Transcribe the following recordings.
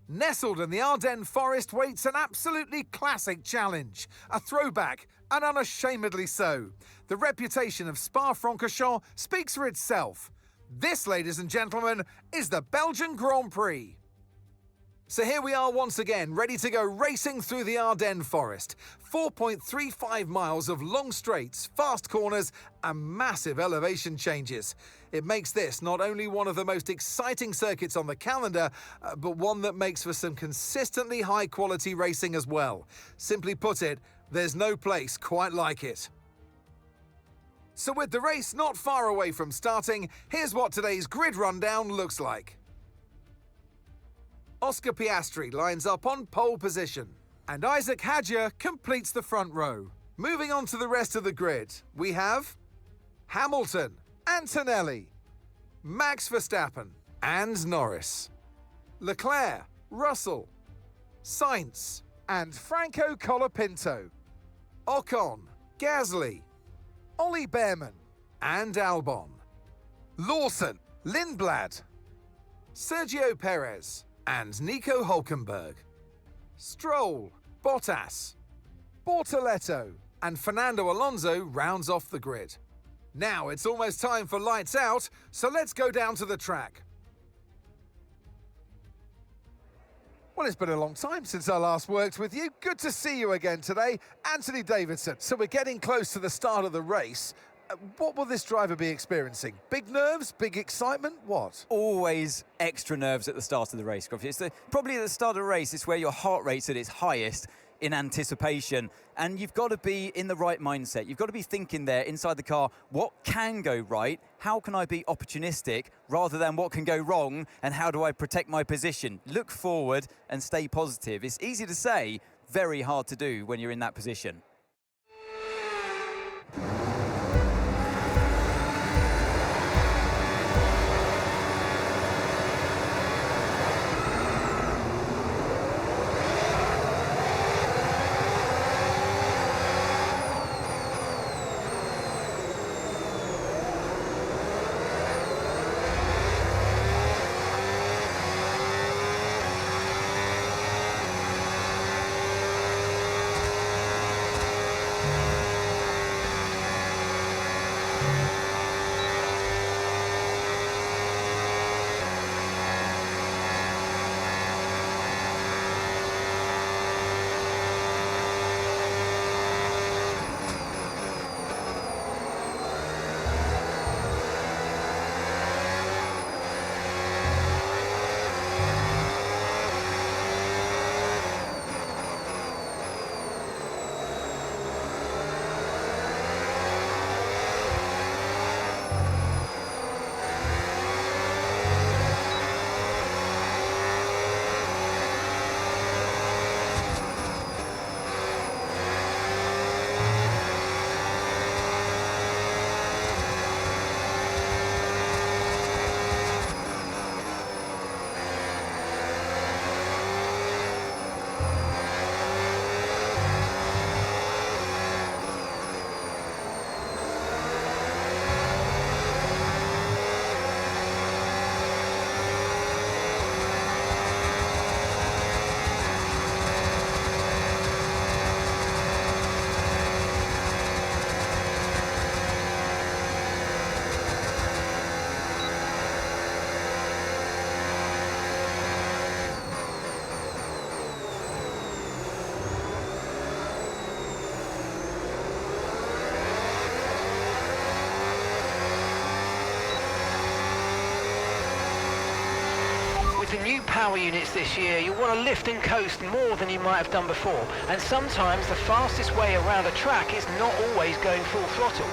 Nestled in the Ardennes forest waits an absolutely classic challenge, a throwback, and unashamedly so. The reputation of Spa-Francorchamps speaks for itself. This, ladies and gentlemen, is the Belgian Grand Prix. So here we are once again, ready to go racing through the Ardennes forest. 4.35 miles of long straights, fast corners, and massive elevation changes. It makes this not only one of the most exciting circuits on the calendar, but one that makes for some consistently high-quality racing as well. Simply put it, there's no place quite like it. So with the race not far away from starting, here's what today's grid rundown looks like. Oscar Piastri lines up on pole position, and Isaac Hadjar completes the front row. Moving on to the rest of the grid, we have Hamilton, Antonelli, Max Verstappen and Norris, Leclerc, Russell, Sainz and Franco Colapinto, Ocon, Gasly, Ollie Behrman and Albon, Lawson, Lindblad, Sergio Perez and Nico Hülkenberg, Stroll, Bottas, Bortoleto and Fernando Alonso rounds off the grid. Now it's almost time for lights out, so let's go down to the track. Well, it's been a long time since I last worked with you. Good to see you again today, Anthony Davidson. So we're getting close to the start of the race. What will this driver be experiencing? Big nerves? Big excitement? What? Always extra nerves at the start of the race, Gruffy. It's probably at the start of the race, it's where your heart rate's at its highest in anticipation. And you've got to be in the right mindset. You've got to be thinking there inside the car, what can go right? How can I be opportunistic rather than what can go wrong? And how do I protect my position? Look forward and stay positive. It's easy to say, very hard to do when you're in that position. With the new power units this year, you'll want to lift and coast more than you might have done before. And sometimes the fastest way around a track is not always going full throttle.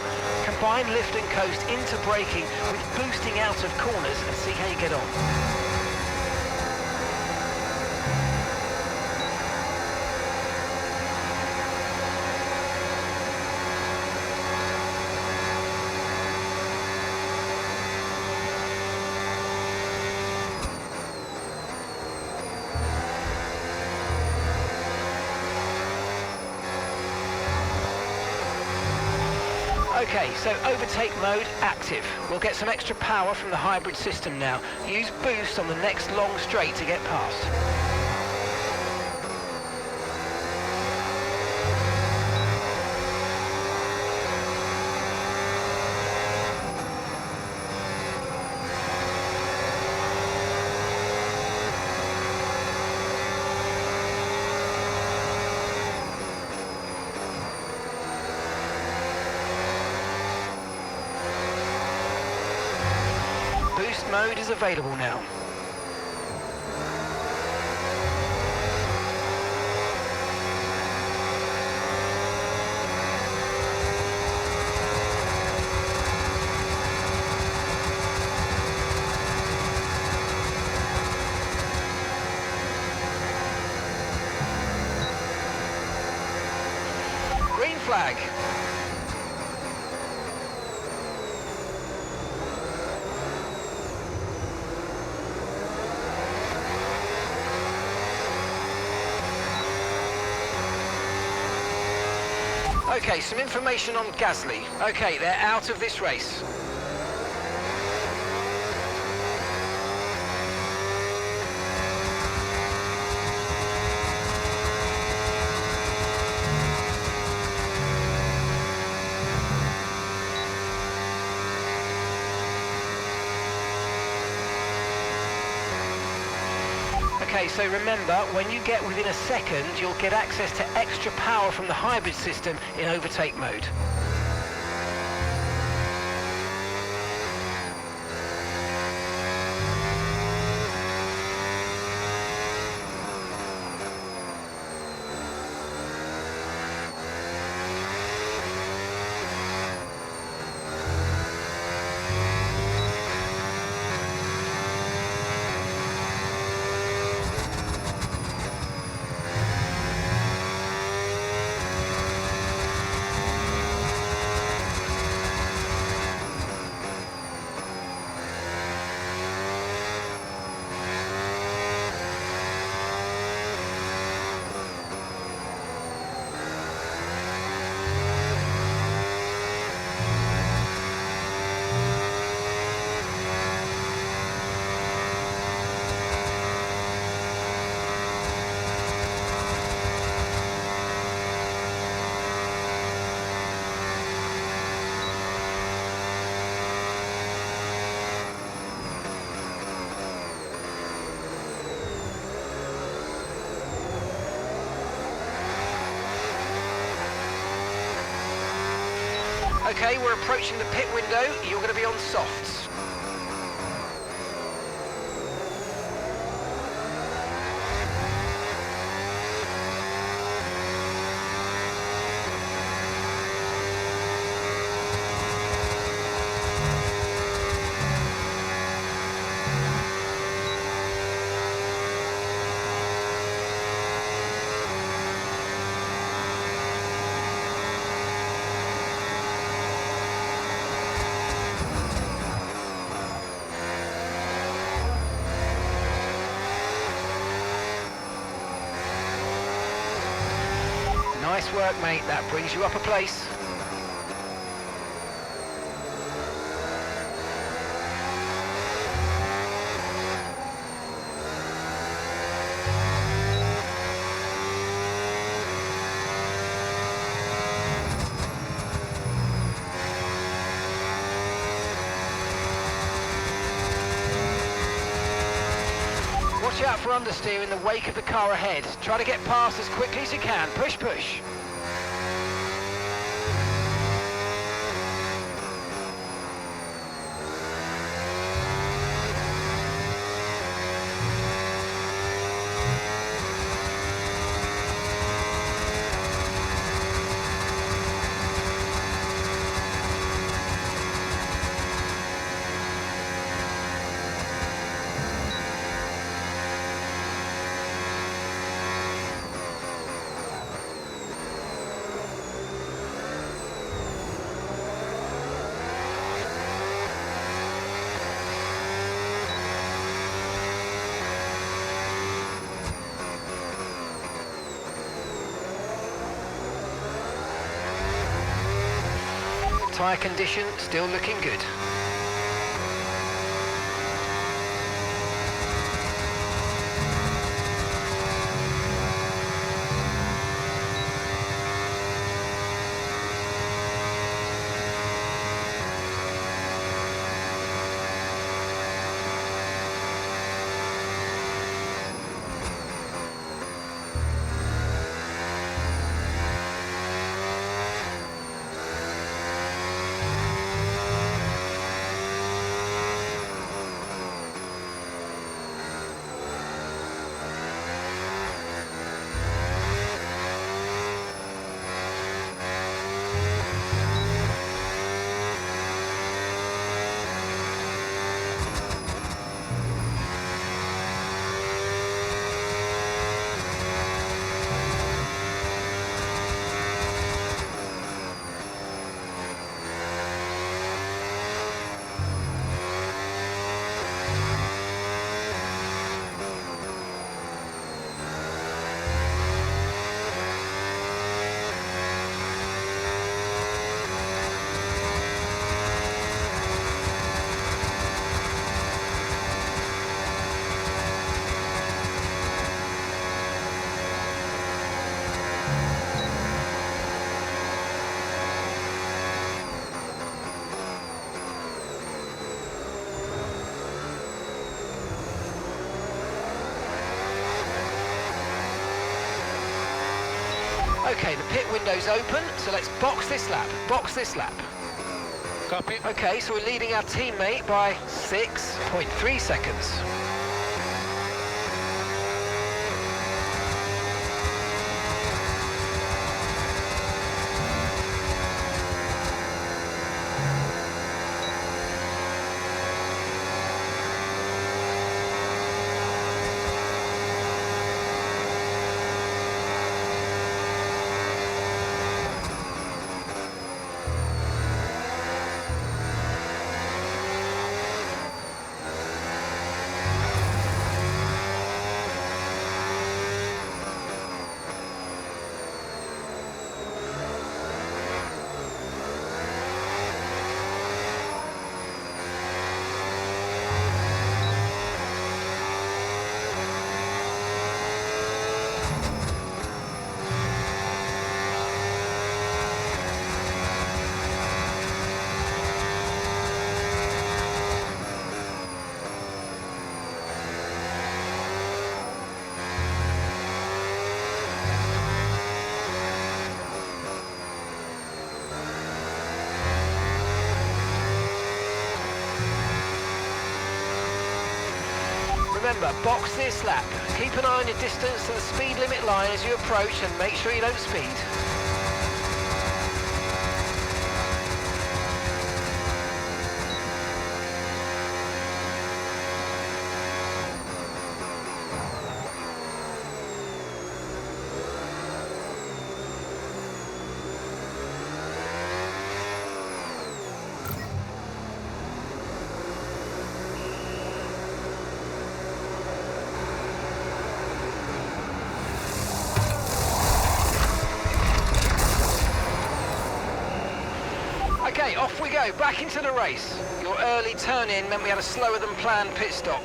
Combine lift and coast into braking with boosting out of corners and see how you get on. Okay, so overtake mode active. We'll get some extra power from the hybrid system now. Use boost on the next long straight to get past. mode is available now. Green flag. Okay, some information on Gasly. Okay, they're out of this race. Okay, so remember, when you get within a second, you'll get access to extra power from the hybrid system in overtake mode. Okay, we're approaching the pit window. You're going to be on softs. Nice work, mate. That brings you up a place. Watch out for understeer in the wake of the car ahead. Try to get past as quickly as you can. Push, push. Tyre condition still looking good. Okay, the pit window's open, so let's box this lap. Box this lap. Copy. Okay, so we're leading our teammate by 6.3 seconds. Remember, box this lap. Keep an eye on your distance to the speed limit line as you approach and make sure you don't speed. Okay, off we go, back into the race. Your early turn-in meant we had a slower than planned pit stop.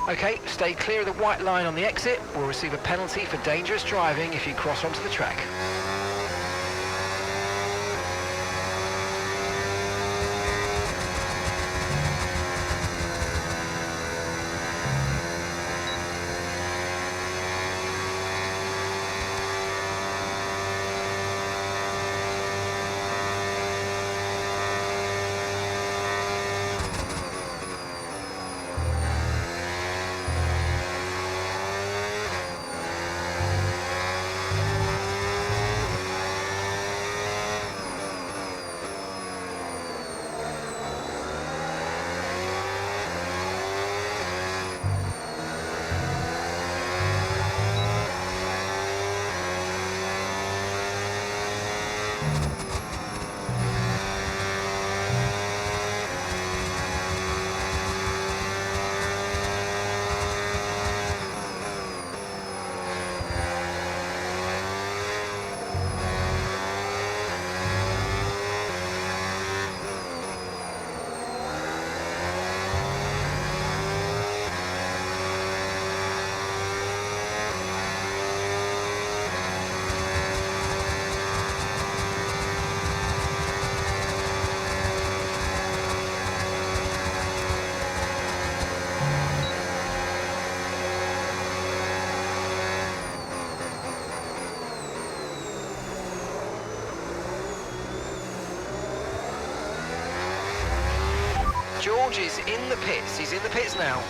Okay, stay clear of the white line on the exit. We'll receive a penalty for dangerous driving if you cross onto the track. George is in the pits. He's in the pits now.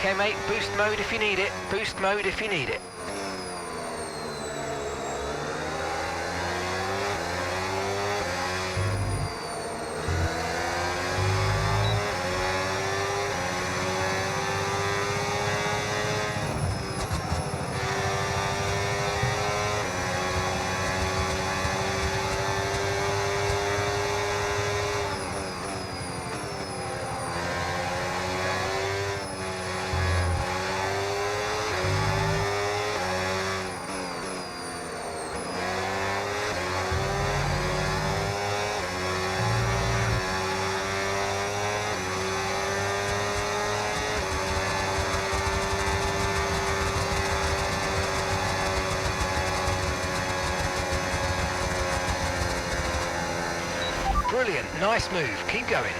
Okay, mate, boost mode if you need it. Boost mode if you need it. Brilliant, nice move, keep going.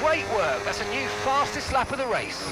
Great work, that's a new fastest lap of the race.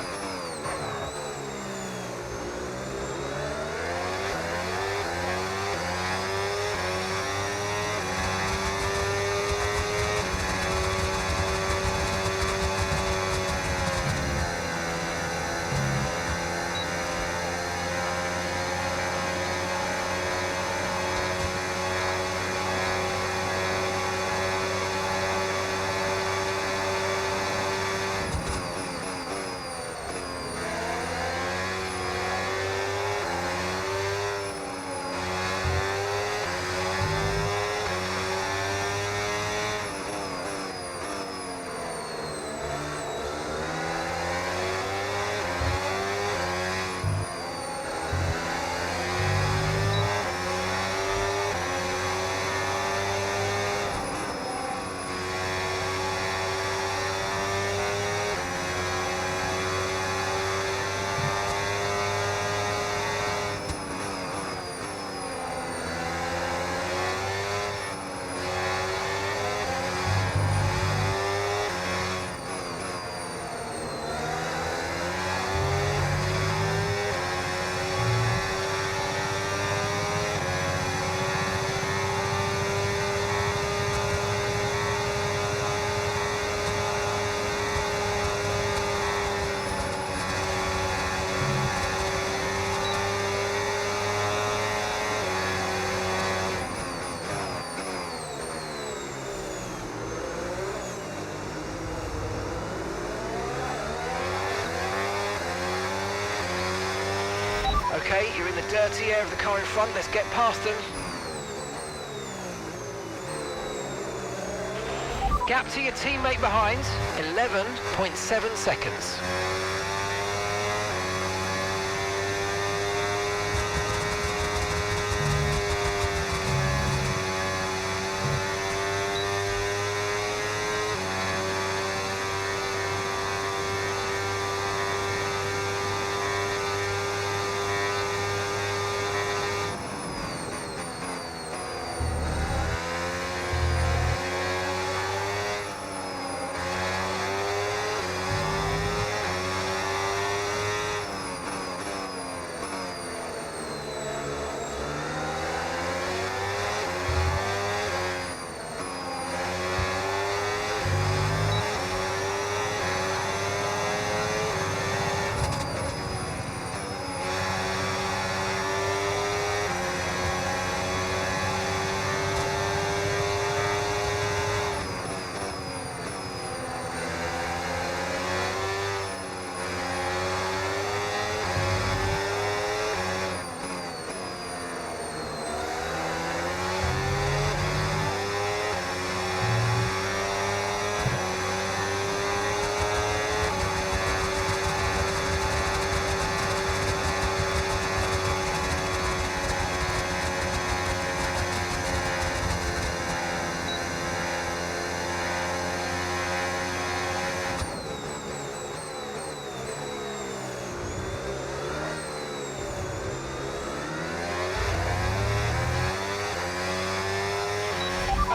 Okay, you're in the dirty air of the car in front, let's get past them. Gap to your teammate behind, 11.7 seconds.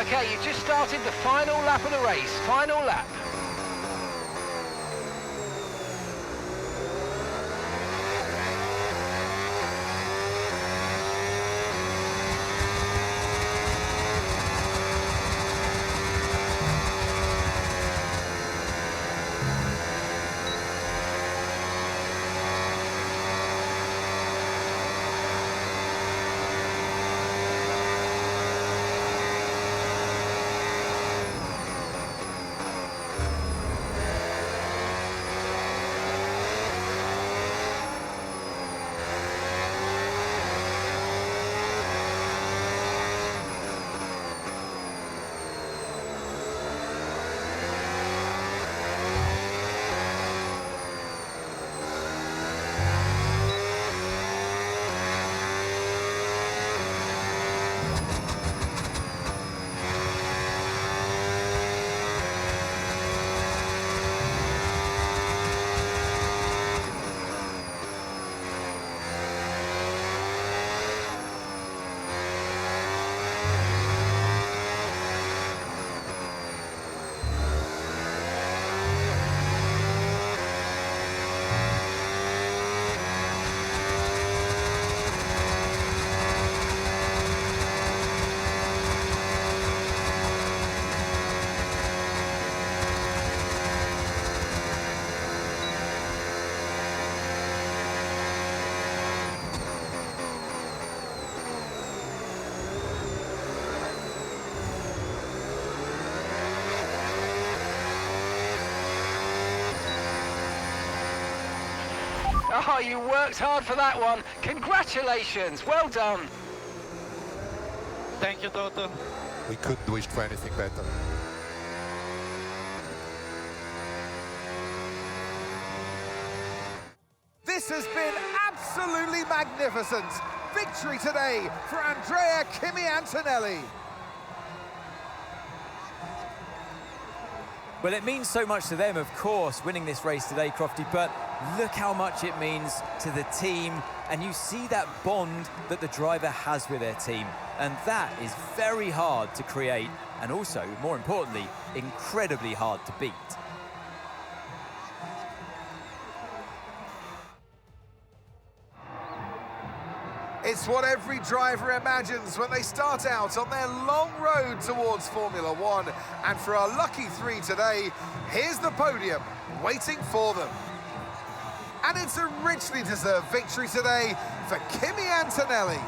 Okay, you just started the final lap of the race, final lap. Oh, you worked hard for that one. Congratulations, well done. Thank you, Toto. We couldn't wish for anything better. This has been absolutely magnificent. Victory today for Kimi Antonelli. Well, it means so much to them, of course, winning this race today, Crofty, but look how much it means to the team. And you see that bond that the driver has with their team. And that is very hard to create, and also, more importantly, incredibly hard to beat. It's what every driver imagines when they start out on their long road towards Formula One. And for our lucky three today, here's the podium waiting for them. And it's a richly deserved victory today for Kimi Antonelli.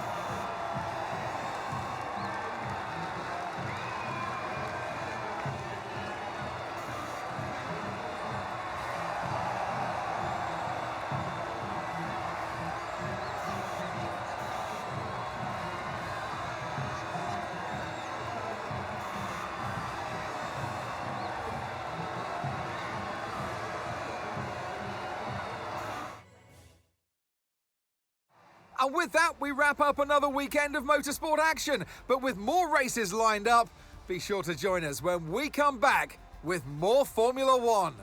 And with that, we wrap up another weekend of motorsport action. But with more races lined up, be sure to join us when we come back with more Formula One.